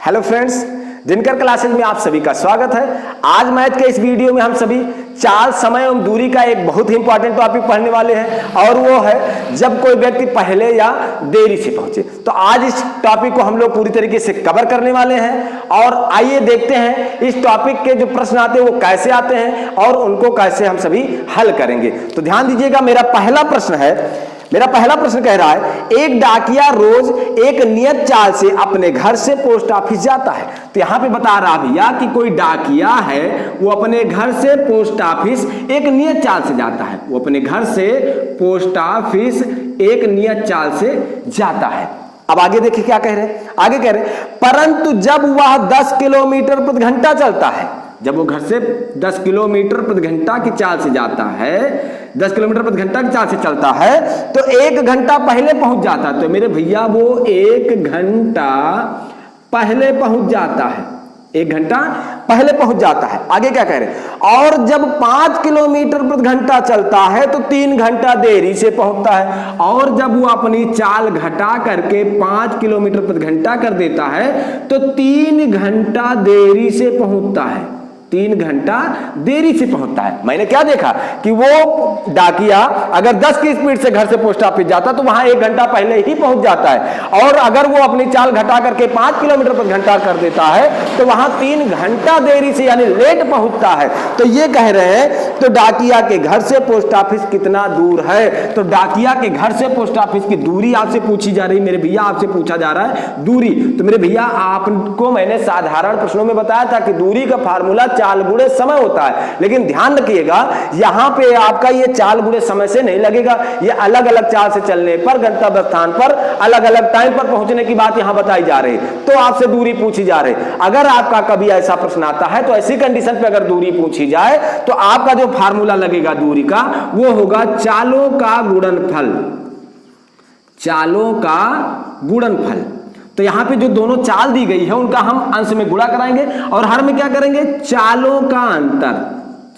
Hello friends, Dinkar classes में आप सभी का स्वागत है। आज मैथ के इस वीडियो में हम सभी चाल, समय एवं दूरी का एक बहुत ही इंपॉर्टेंट टॉपिक पढ़ने वाले हैं और वो है जब कोई व्यक्ति पहले या देरी से पहुंचे। तो आज इस टॉपिक को हम लोग पूरी तरीके से कवर करने वाले हैं और आइए देखते हैं इस टॉपिक के जो प्रश्न आते हैं वो कैसे आते हैं और उनको कैसे हम सभी हल करेंगे। तो ध्यान दीजिएगा, मेरा पहला प्रश्न कह रहा है एक डाकिया रोज एक नियत चाल से अपने घर से पोस्ट ऑफिस जाता है। तो यहां पे बता रहा भैया कि कोई डाकिया है, वो अपने घर से पोस्ट ऑफिस एक नियत चाल से जाता है। वो अपने घर से पोस्ट ऑफिस एक नियत चाल से जाता है। अब आगे देखिए क्या कह रहे हैं। आगे कह रहे हैं परंतु जब वह 10 किलोमीटर प्रति घंटा चलता है, जब वो घर से 10 किलोमीटर प्रति घंटा की चाल से जाता है, 10 किलोमीटर प्रति घंटा की चाल से चलता है, तो 1 घंटा पहले पहुंच जाता है। तो मेरे भैया वो 1 घंटा पहले पहुंच जाता है, 1 घंटा पहले पहुंच जाता है। आगे क्या कह रहे हैं और जब 5 किलोमीटर प्रति घंटा चलता है तो 3 घंटा देरी से पहुंचता है। और जब वो अपनी चाल घटा करके 5 किलोमीटर प्रति घंटा कर देता है तो 3 घंटा देरी से पहुंचता है, 3 घंटा देरी से पहुंचता है। मैंने क्या देखा कि वो डाकिया अगर 10 की स्पीड से घर से पोस्ट ऑफिस जाता तो वहां 1 घंटा पहले ही पहुंच जाता है और अगर वो अपनी चाल घटा करके 5 किलोमीटर प्रति घंटा कर देता है तो वहां 3 घंटा देरी से यानी लेट पहुंचता है। तो ये कह रहे हैं तो डाकिया के घर से पोस्ट ऑफिस कितना दूर है। तो डाकिया के घर से पोस्ट ऑफिस की दूरी आपसे पूछी जा रही, मेरे भैया आपसे पूछा जा रहा है दूरी। तो मेरे भैया आपको मैंने साधारण प्रश्नों में बताया था कि दूरी का फार्मूला चाल गुणे समय होता है, लेकिन ध्यान रखिएगा यहां पे आपका ये चाल गुणे समय से नहीं लगेगा। ये अलग अलग चाल से चलने पर गंतव्य स्थान पर अलग अलग टाइम पर पहुंचने की बात यहां बताई जा रही है। तो आपसे दूरी पूछी जा रही। अगर आपका कभी ऐसा प्रश्न आता है तो ऐसी कंडीशन पे अगर दूरी पूछी जाए तो आपका जो फार्मूला लगेगा दूरी का वो होगा चालों का गुणनफल, चालों का गुणनफल। तो यहां पे जो दोनों चाल दी गई है उनका हम अंश में गुणा कराएंगे और हर में क्या करेंगे चालों का अंतर,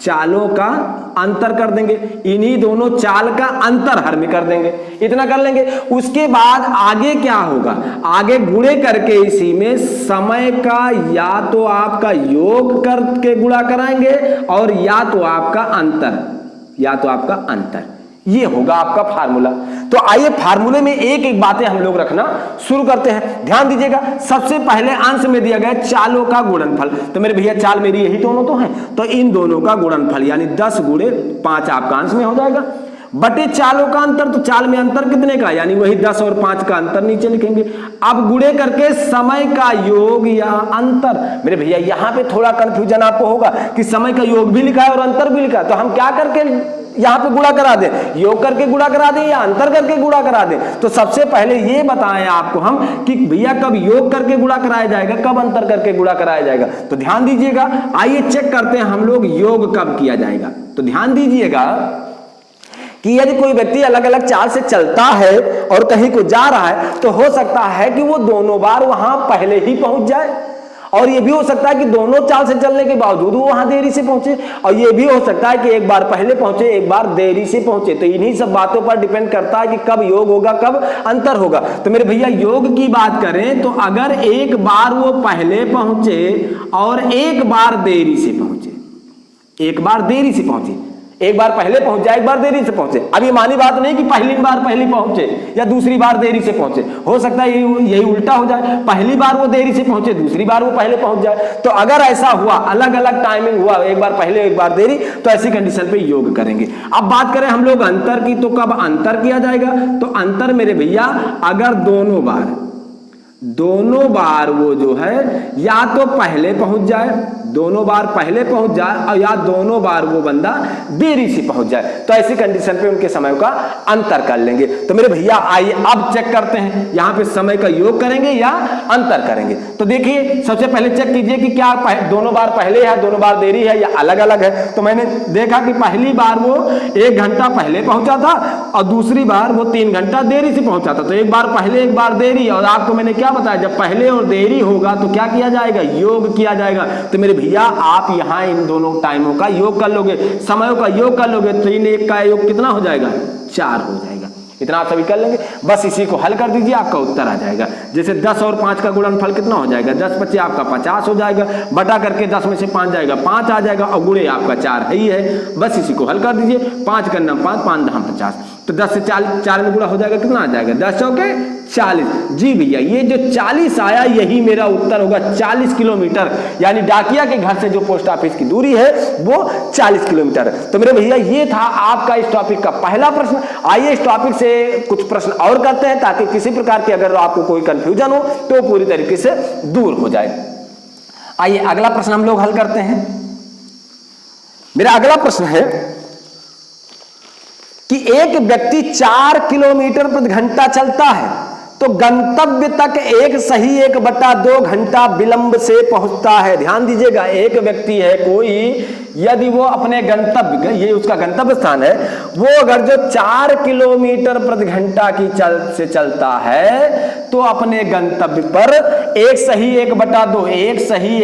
चालों का अंतर कर देंगे। इन्हीं दोनों चाल का अंतर हर में कर देंगे, इतना कर लेंगे। उसके बाद आगे क्या होगा, आगे गुणे करके इसी में समय का या तो आपका योग करके गुणा कराएंगे और या तो आपका अंतर, या तो आपका अंतर। ये होगा आपका फार्मूला। तो आइए फार्मूले में एक एक बातें हम लोग रखना शुरू करते हैं। ध्यान दीजिएगा, सबसे पहले अंश में दिया गया चालों का गुणनफल। तो मेरे भैया चाल मेरी यही दोनों तो हैं, तो इन दोनों का गुणनफल यानी 10 गुणे 5 आपका अंश में हो जाएगा बटे चालों का अंतर। तो चाल में अंतर कितने का, यानी वही 10 और 5 का अंतर नीचे लिखेंगे। अब गुणे करके समय का योग या अंतर। मेरे भैया यहाँ पे थोड़ा कंफ्यूजन आपको होगा कि समय का योग भी लिखा है और अंतर भी लिखा है, तो हम क्या करके यहां पे गुणा करा दें, योग करके गुणा करा दें या अंतर करके गुणा करा दें। तो सबसे पहले ये बताएं आपको हम कि भैया कब योग करके गुणा कराया जाएगा, कब अंतर करके गुणा कराया जाएगा। तो ध्यान दीजिएगा, आइए चेक करते हैं हम लोग योग कब किया जाएगा। तो ध्यान दीजिएगा कि यदि कोई व्यक्ति अलग अलग चाल से चलता है और कहीं को जा रहा है तो हो सकता है कि वो दोनों बार वहां पहले ही पहुंच जाए, और ये भी हो सकता है कि दोनों चाल से चलने के बावजूद वो वहां देरी से पहुंचे, और ये भी हो सकता है कि एक बार पहले पहुंचे एक बार देरी से पहुंचे। तो इन्हीं सब बातों पर डिपेंड करता है कि कब योग होगा कब अंतर होगा। तो मेरे भैया योग की बात करें तो अगर एक बार वो पहले पहुंचे और एक बार देरी से पहुंचे, एक बार देरी से पहुंचे, एक बार पहले पहुंच जाए एक बार देरी से पहुंचे। अब ये मानी बात नहीं कि पहली बार पहले पहुंचे या दूसरी बार देरी से पहुंचे, हो सकता है यही उल्टा हो जाए, पहली बार वो देरी से पहुंचे दूसरी बार वो पहले पहुंच जाए। तो अगर ऐसा हुआ, अलग अलग टाइमिंग हुआ, एक बार पहले एक बार देरी, तो ऐसी कंडीशन पे योग करेंगे। अब बात करें हम लोग अंतर की, तो कब अंतर किया जाएगा। तो अंतर मेरे भैया अगर दोनों बार वो जो है या तो पहले पहुंच जाए, दोनों बार पहले पहुंच जाए और या दोनों बार वो बंदा देरी से पहुंच जाए, तो ऐसी कंडीशन पे उनके समय का अंतर कर लेंगे। तो मेरे भैया आइए अब चेक करते हैं, यहां पे समय का योग करेंगे या अंतर करेंगे। तो देखिए सबसे पहले चेक कीजिए कि क्या दोनों बार पहले है, दोनों बार देरी है या अलग अलग है। तो मैंने देखा कि पहली बार वो 1 घंटा पहले पहुंचा था और दूसरी बार वो 3 घंटा देरी से पहुंचा था। तो एक बार पहले एक बार देरी, और आपको मैंने क्या बताया जब पहले और देरी होगा तो क्या किया जाएगा, योग किया जाएगा। तो मेरे भैया आप यहां इन दोनों टाइमों का योग कर लोगे, समयों का योग कर लोगे, तो इन एक का योग कितना हो जाएगा 4 हो जाएगा। इतना आप सभी कर लेंगे। बस इसी को हल कर दीजिए, आपका उत्तर आ जाएगा। जैसे 10 और 5 का गुणनफल कितना हो जाएगा, 10 बचे आपका 50 हो जाएगा, बटा करके 10 में से 5 जाएगा 5 आ जाएगा, और गुणे आपका 4 ही है। बस इसी को हल कर दीजिए। 5 का 5, 5 दहाम 50, तो 10 से 4 में गुणा हो जाएगा, कितना आ जाएगा 10 चौके 40। जी भैया, ये जो 40 आया यही मेरा उत्तर होगा। 40 किलोमीटर, यानी डाकिया के घर से जो पोस्ट ऑफिस की दूरी है वो 40 किलोमीटर। तो मेरे भैया ये था आपका इस टॉपिक का पहला प्रश्न। आइए इस टॉपिक से कुछ प्रश्न और करते हैं, ताकि किसी प्रकार की अगर आपको कोई कंफ्यूजन हो तो पूरी तरीके से दूर हो जाए। आइए अगला प्रश्न हम लोग हल करते हैं। मेरा अगला प्रश्न है कि एक व्यक्ति 4 किलोमीटर प्रति घंटा चलता है तो गंतव्य तक एक सही 1/2 घंटा विलंब से पहुंचता है। ध्यान दीजिएगा, एक व्यक्ति है कोई, यदि वो अपने गंतव्य, ये उसका गंतव्य स्थान है, वो अगर जो 4 किलोमीटर प्रति घंटा की से चलता है तो अपने गंतव्य पर एक सही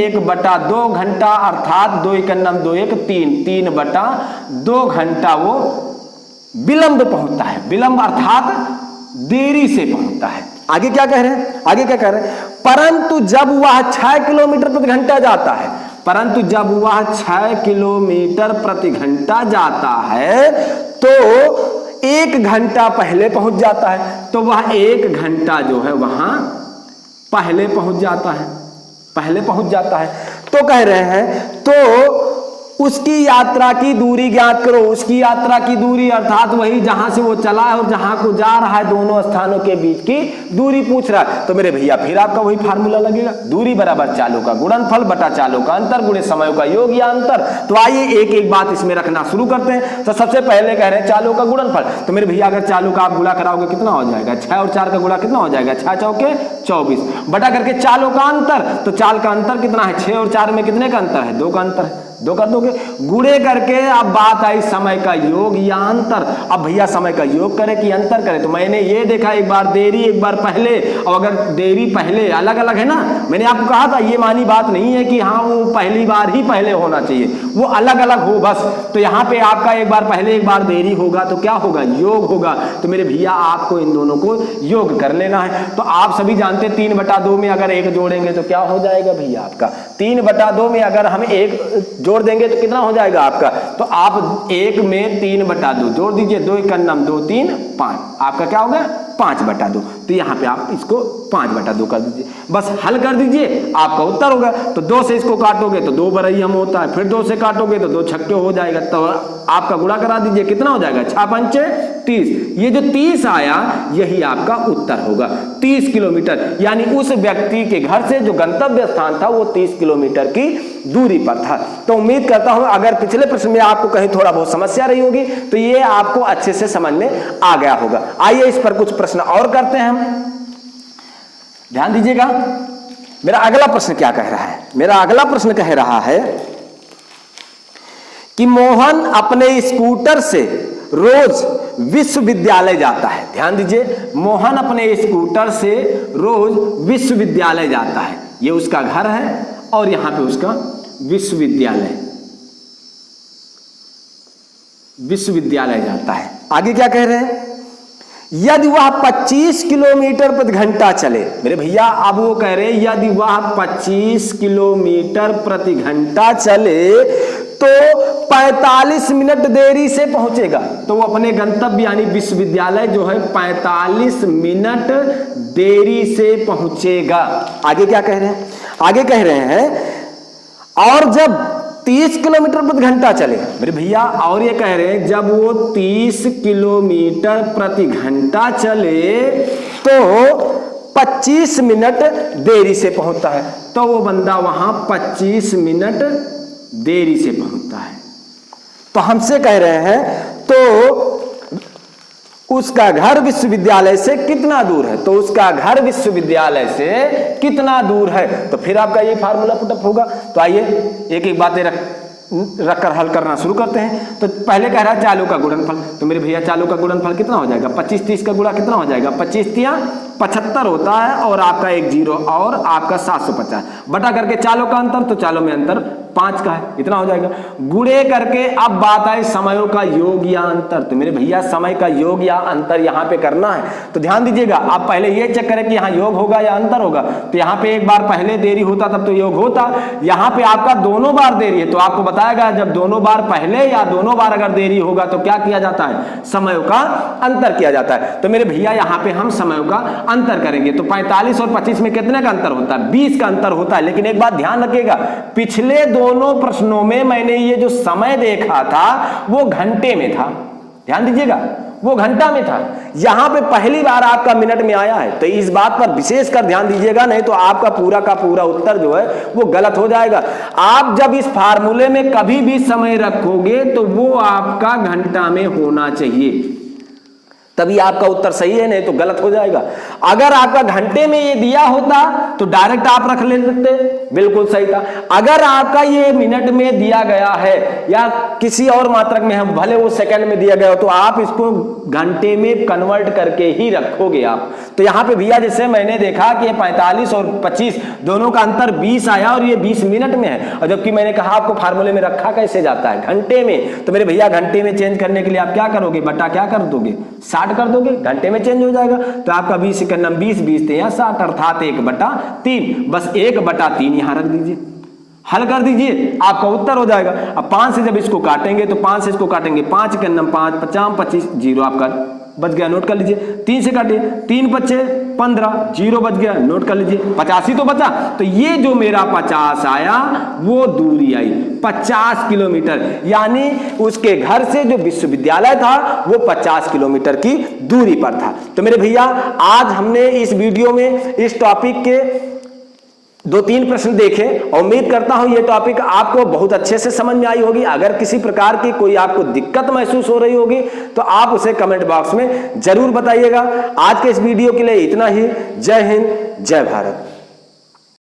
1/2 घंटा, अर्थात 2 × 2 = 3/2 घंटा वो विलंब पहुंचता है। विलंब अर्थात देरी से पहुंचता है। आगे क्या कह रहे हैं, आगे क्या कह रहे हैं, परंतु जब वह 6 किलोमीटर प्रति घंटा जाता है, परंतु जब वह 6 किलोमीटर प्रति घंटा जाता है तो 1 घंटा पहले पहुंच जाता है। तो वह 1 घंटा जो है वहां पहले पहुंच जाता है, पहले पहुंच जाता है। तो कह रहे हैं तो उसकी यात्रा की दूरी ज्ञात करो। उसकी यात्रा की दूरी अर्थात वही जहां से वो चला है और जहां को जा रहा है, दोनों स्थानों के बीच की दूरी पूछ रहा है। तो मेरे भैया फिर आपका वही फार्मूला लगेगा, दूरी बराबर चालों का गुणनफल बटा चालों का अंतर गुणे समयों का योग या अंतर। तो आइए एक एक बात इसमें रखना शुरू करते हैं। तो सबसे पहले कह रहे हैं चालों का गुणनफल। तो मेरे भैया अगर चालों का आप गुणा कराओगे कितना हो जाएगा, 6 और 4 का गुणा कितना हो जाएगा, 6 चौके 24, बटा करके चालों का अंतर। तो चाल का अंतर कितना है, 6 और 4 में कितने का अंतर है, 2 का अंतर है, 2 कर दोगे, गुणे करके अब बात आई समय का योग या अंतर। अब भैया समय का योग करे कि अंतर करे, तो मैंने ये देखा एक बार देरी एक बार पहले, और अगर देरी पहले अलग अलग है ना, मैंने आपको कहा था ये मानी बात नहीं है कि हाँ वो पहली बार ही पहले होना चाहिए, वो अलग अलग हो बस। तो यहाँ पे आपका एक बार पहले एक बार देरी होगा तो क्या होगा, योग होगा। तो मेरे भैया आपको इन दोनों को योग कर लेना है। तो आप सभी जानते 3/2 में अगर 1 जोड़ेंगे तो क्या हो जाएगा भैया आपका, 3/2 में अगर हम 1 जोड़ देंगे तो कितना हो जाएगा आपका, तो आप 1 में 3/2 जोड़ दीजिए, 2 × 2 = 3, 5, आपका क्या हो गया 5/2। तो यहाँ पे आप इसको 5/2 कर दीजिए, बस हल कर दीजिए, आपका उत्तर होगा। तो 2 से इसको काटोगे तो 2 बरहियम होता है, फिर 2 से काटोगे तो 2 छक्के हो जाएगा। तो आपका गुणा करा दीजिए, कितना हो जाएगा, 6 × 5 = 30। ये जो 30 आया यही आपका उत्तर होगा, 30 किलोमीटर। यानी उस व्यक्ति के घर से जो गंतव्य स्थान था वो 30 किलोमीटर की दूरी पर था। तो उम्मीद करता हूं अगर पिछले प्रश्न में आपको कहीं थोड़ा बहुत समस्या रही होगी तो ये आपको अच्छे से समझ में आ गया होगा। आइए इस पर कुछ प्रश्न और करते हैं हम, ध्यान दीजिएगा। मेरा अगला प्रश्न क्या कह रहा है, मेरा अगला प्रश्न कह रहा है कि मोहन अपने स्कूटर से रोज विश्वविद्यालय जाता है। ध्यान दीजिए, मोहन अपने स्कूटर से रोज विश्वविद्यालय जाता है। ये उसका घर है और यहां पे उसका विश्वविद्यालय, विश्वविद्यालय जाता है। आगे क्या कह रहे हैं, यदि वह 25 किलोमीटर प्रति घंटा चले। मेरे भैया अब वो कह रहे हैं यदि वह 25 किलोमीटर प्रति घंटा चले तो 45 मिनट देरी से पहुंचेगा। तो वो अपने गंतव्य यानी विश्वविद्यालय जो है 45 मिनट देरी से पहुंचेगा। आगे क्या कह रहे हैं, आगे कह रहे हैं और जब 30 किलोमीटर प्रति घंटा चले। मेरे भैया और ये कह रहे हैं जब वो 30 किलोमीटर प्रति घंटा चले तो 25 मिनट देरी से पहुंचता है। तो वो बंदा वहां 25 मिनट देरी से पहुंचता है। तो हमसे कह रहे हैं तो उसका घर विश्वविद्यालय से कितना दूर है, तो उसका घर विश्वविद्यालय से कितना दूर है। तो फिर आपका ये फार्मूला पुटअप होगा। तो आइए एक एक बातें रखकर हल करना शुरू करते हैं। तो पहले कह रहा है चालों का गुणनफल। तो मेरे भैया चालों का गुणनफल कितना हो जाएगा, 25 30 का गुणा कितना हो जाएगा, 25 × 75 होता है और आपका एक 0 और आपका 750 बटा करके चालों का अंतर, तो चालों में अंतर 5 का है, इतना हो जाएगा। गुणे करके अब बात आई समयों का योग या अंतर। तो मेरे भैया समय का योग या अंतर यहाँ पे करना है, तो ध्यान दीजिएगा। आप पहले ये चेक करें कि यहाँ योग होगा या अंतर होगा। तो यहाँ पे एक बार पहले देरी होता तब तो योग होता, यहाँ पे आपका दोनों बार देरी है तो आपको बताएगा जब दोनों बार पहले या दोनों बार अगर देरी होगा तो क्या किया जाता है, समयों का अंतर किया जाता है। तो मेरे भैया यहाँ पे हम समयों का अंतर करेंगे। तो 45 और 25 में कितने का अंतर होता है, 20 का अंतर होता है। लेकिन एक बात ध्यान रखिएगा, पिछले दोनों प्रश्नों में मैंने ये जो समय देखा था वो घंटे में था, ध्यान दीजिएगा, वो घंटा में था। यहां पे पहली बार आपका मिनट में आया है, तो इस बात पर विशेषकर ध्यान दीजिएगा, नहीं तो आपका पूरा का पूरा उत्तर जो है वो गलत हो जाएगा। आप जब इस फार्मूले में कभी भी समय रखोगे तो वो आपका घंटा में होना चाहिए, तभी आपका उत्तर सही है, नहीं तो गलत हो जाएगा। अगर आपका घंटे में ये दिया होता तो डायरेक्ट आप रख ले सकते, बिल्कुल सही था। अगर आपका ये मिनट में दिया गया है या किसी और मात्रक में है, भले वो सेकंड में दिया गया हो, तो आप इसको घंटे में कन्वर्ट करके ही रखोगे आप। तो यहाँ पे भैया जैसे मैंने देखा कि 45 और 25 दोनों का अंतर 20 आया और ये 20 मिनट में है, और जबकि मैंने कहा आपको फार्मूले में रखा कैसे जाता है, घंटे में। तो मेरे भैया घंटे में चेंज करने के लिए आप क्या करोगे, बटा क्या कर दोगे, 60 कर दोगे, घंटे में चेंज हो जाएगा। तो आपका 20 सेकंड 20 थे या 60 अर्थात 1/3, बस 1/3 यहां रख दीजिए, हल कर दीजिए, आपका उत्तर हो जाएगा। अब 5 से जब इसको काटेंगे तो 5 से इसको काटेंगे, 5 के 5 50 25 0 आपका बच गया, नोट कर लीजिए। 3 से काटिए, 3 बचे 15 0 बच गया, नोट कर लीजिए। 85 तो बचा, तो ये जो मेरा 50 आया वो दूरी आई 50 किलोमीटर, यानी उसके घर से जो विश्वविद्यालय था वो 50 किलोमीटर की दूरी पर था। तो मेरे भैया आज हमने इस वीडियो में इस टॉपिक के 2-3 प्रश्न देखे और उम्मीद करता हूं ये टॉपिक आपको बहुत अच्छे से समझ में आई होगी। अगर किसी प्रकार की कोई आपको दिक्कत महसूस हो रही होगी तो आप उसे कमेंट बॉक्स में जरूर बताइएगा। आज के इस वीडियो के लिए इतना ही। जय हिंद, जय भारत।